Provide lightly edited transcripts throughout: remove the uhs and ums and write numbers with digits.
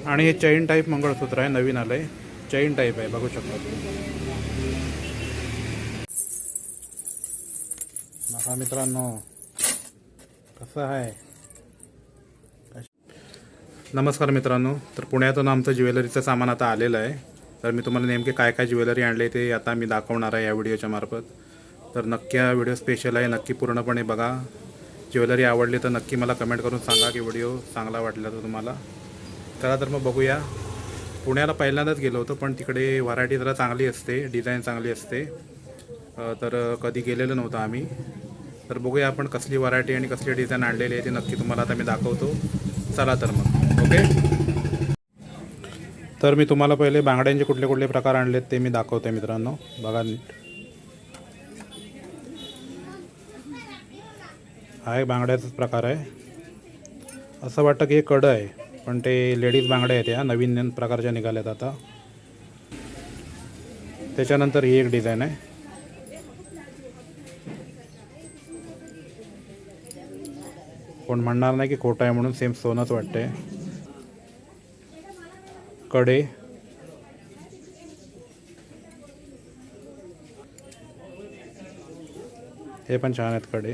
आणि हे चैन टाईप मंगळसूत्र आहे, नवीन आलं आहे, चैन टाईप आहे, बघू शकता बघा मित्रांनो कसं आहे. नमस्कार मित्रांनो, तर पुण्यातून आमचं ज्वेलरीचं सामान आता आलेलं आहे. तर मी तुम्हाला नेमके काय काय ज्वेलरी आणले ते आता मी दाखवणार आहे या व्हिडिओच्या मार्फत. तर नक्की हा व्हिडिओ स्पेशल आहे, नक्की पूर्णपणे बघा. ज्वेलरी आवडली तर नक्की मला कमेंट करून सांगा की व्हिडिओ चांगला वाटला तर तुम्हाला. चला तर मग बघूया. पुण्याला पहिल्यांदाच गेलो होतो, पण तिकडे व्हरायटी जरा चांगली असते, डिझाईन चांगली असते, तर कधी गेलेलं नव्हतं आम्ही. तर बघूया आपण कसली व्हरायटी आणि कसली डिझाईन आणलेली आहे ते नक्की तुम्हाला आता मी दाखवतो. चला तर मग ओके. तर मी तुम्हाला पहिले बांगड्यांचे कुठले कुठले प्रकार आणलेत ते मी दाखवते मित्रांनो, बघा नीट. हा एक बांगड्याचाच प्रकार आहे. असं वाटतं की हे कडं आहे, पण ते लेडीज बांगड्या आहेत, या नवीन प्रकारच्या निघाल्यात आता. त्याच्यानंतर ही एक डिझाईन आहे. कोण म्हणणार नाही की खोटं आहे म्हणून, सेम सोनंच वाटतंय. कडे, हे पण छान आहेत कडे.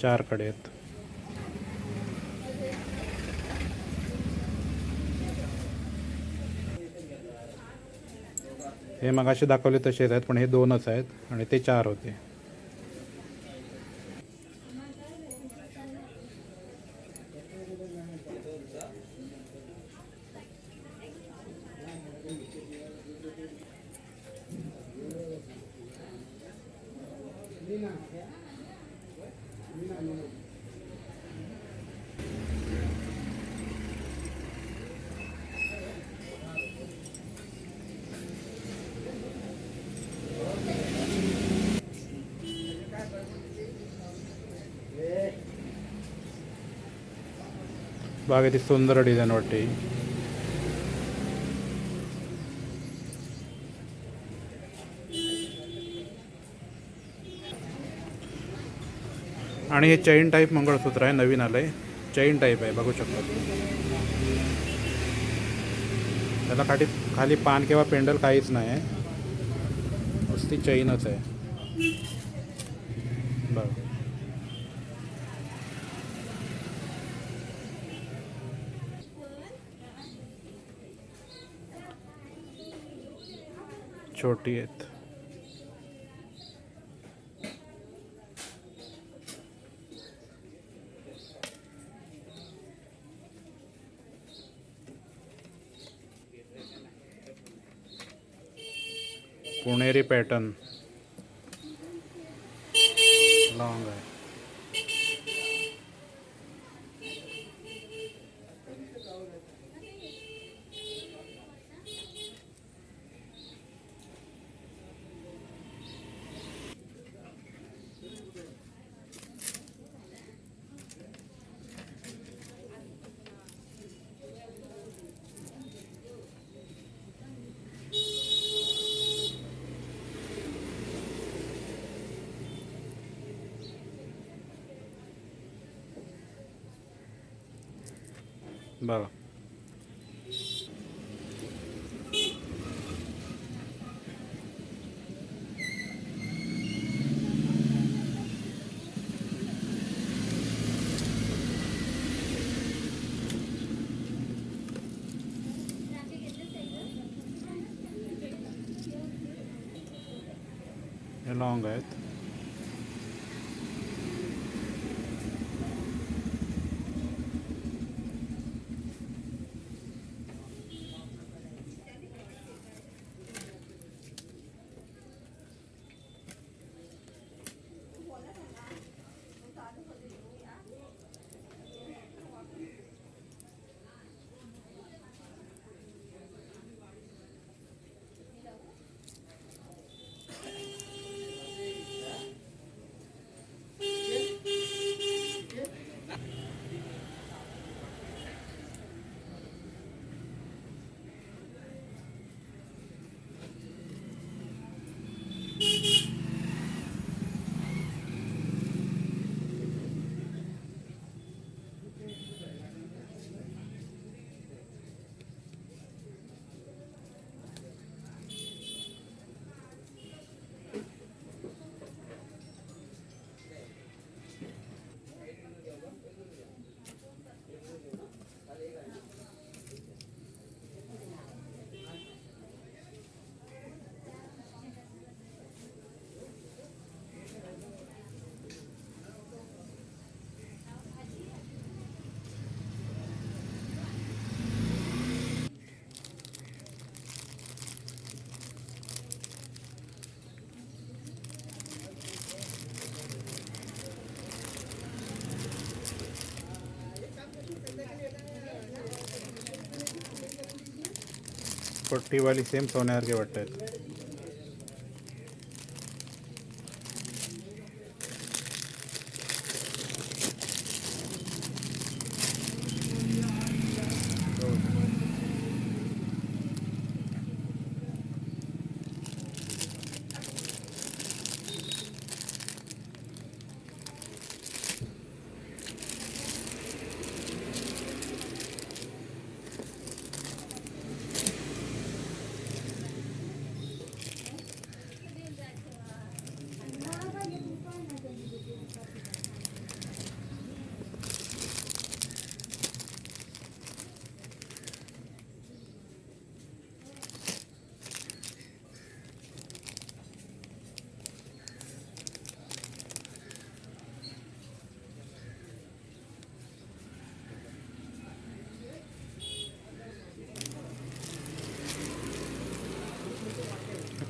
चार कडे आहेत. हे मगाशी दाखवले तसेच आहेत, पण हे दोनच आहेत आणि ते चार होते. बघा किती सुंदर डिझाईन वाटते. आणि हे चैन टाईप मंगळसूत्र आहे, नवीन आलं आहे, चैन टाईप आहे, बघू शकता. त्याला खाली पान किंवा पेंडल काहीच नाही आहे, नुसती चैनच आहे. बघा छोटी आहेत. पुणेरी पॅटर्न लॉंग आहे. बघा हे लॉंग आहेत. पट्टीवाली सेम सोन्यासारखे वाटत आहेत.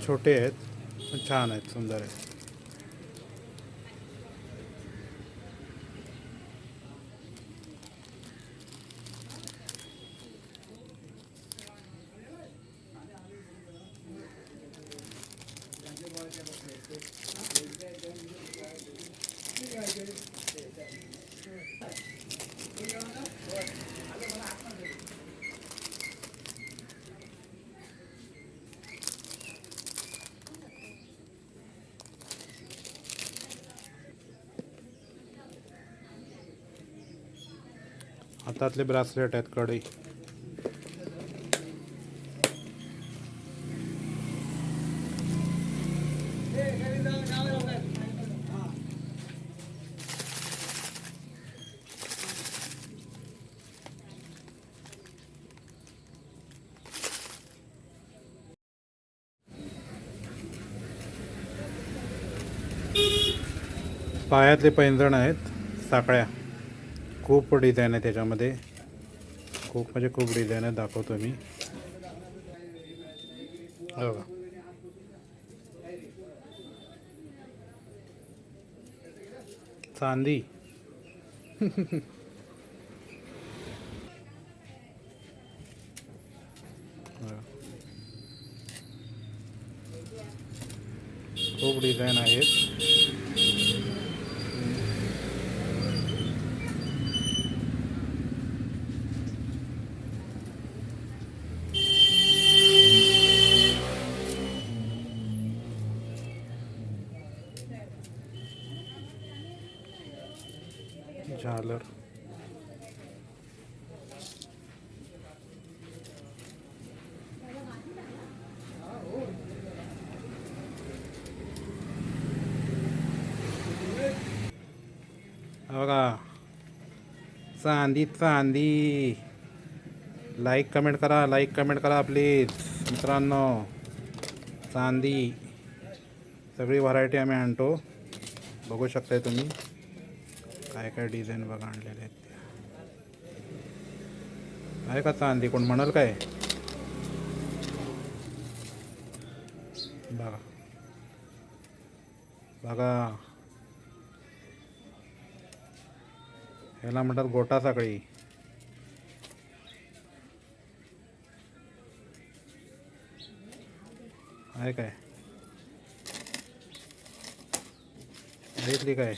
छोटे आहेत पण छान आहेत, सुंदर आहेत. हातातले ब्रासलेट आहेत, कडी. पायातले पैंजण आहेत, साकळ्या. खूप डिझाईन आहे त्याच्यामध्ये, खूप म्हणजे खूप डिझाईन आहे. दाखवतो मी. बघा, चांदी. खूप डिझाईन आहेत. झालर. बघा, चांदी चांदी. लाईक कमेंट करा प्लीज मित्रांनो. चांदी सगळी व्हरायटी आम्ही आणतो. बघू शकताय तुम्ही काय काय डिझाईन बघा आणलेले आहेत. आहे का चांदी? कोण म्हणाल काय? बघा बघा, ह्याला म्हणतात गोटा साखळी. आहे काय? ऐकली काय?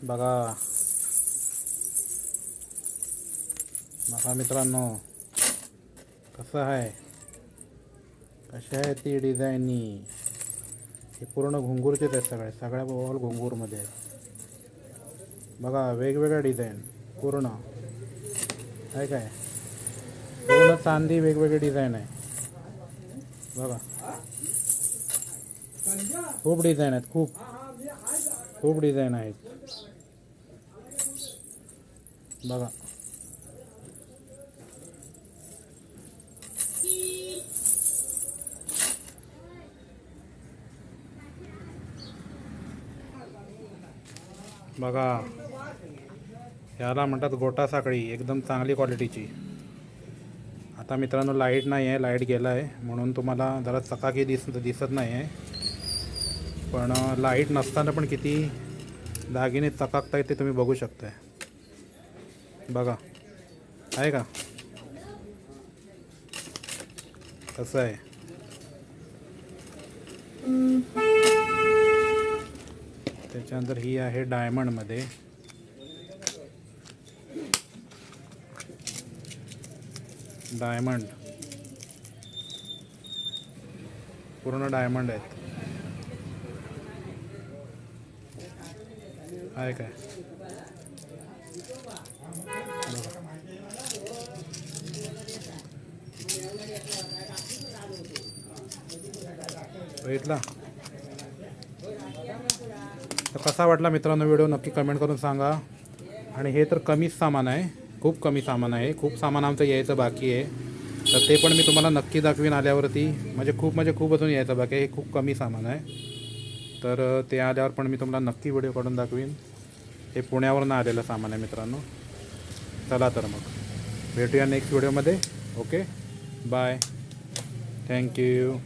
बघा बघा मित्रांनो, कसं आहे, कशी आहे ती डिझाईनी. हे पूर्ण घुंगूरचेच आहेत, सगळ्या ऑल घुंगूरमध्ये आहेत. बघा, वेगवेगळ्या डिझाईन पूर्ण आहे काय, पूर्ण चांदी वेगवेगळे डिझाईन आहे. बघा, खूप डिझाईन आहेत, खूप डिझाईन आहेत. बघा, बघा, याला म्हणतात गोटा साखळी, एकदम चांगली क्वालिटीची. आता मित्रांनो लाईट नाही आहे, लाईट गेला आहे म्हणून तुम्हाला जरा चकाकी दिसत नाही आहे. पण लाईट नसताना पण किती दागिने चकाकताय ते तुम्ही बघू शकताय. बघा आहे का कसं आहे. त्याच्यानंतर ही आहे डायमंडमध्ये. डायमंड पूर्ण डायमंड आहेत. आहे काय बघितला. तर कसा वाटला मित्रांनो व्हिडिओ नक्की कमेंट करून सांगा. आणि हे तर कमीच सामान आहे, खूप कमी सामान आहे. खूप सामान आमचं यायचं बाकी आहे. तर ते पण मी तुम्हाला नक्की दाखवीन आल्यावरती. म्हणजे खूप अजून यायचं बाकी आहे. हे खूप कमी सामान आहे. तर ते आल्यावर पण मी तुम्हाला नक्की व्हिडिओ काढून दाखवीन. हे पुण्यावरून आलेलं सामान आहे मित्रांनो. चला तर मग भेटूया नेक्स्ट व्हिडिओमध्ये. Okay bye. थँक्यू.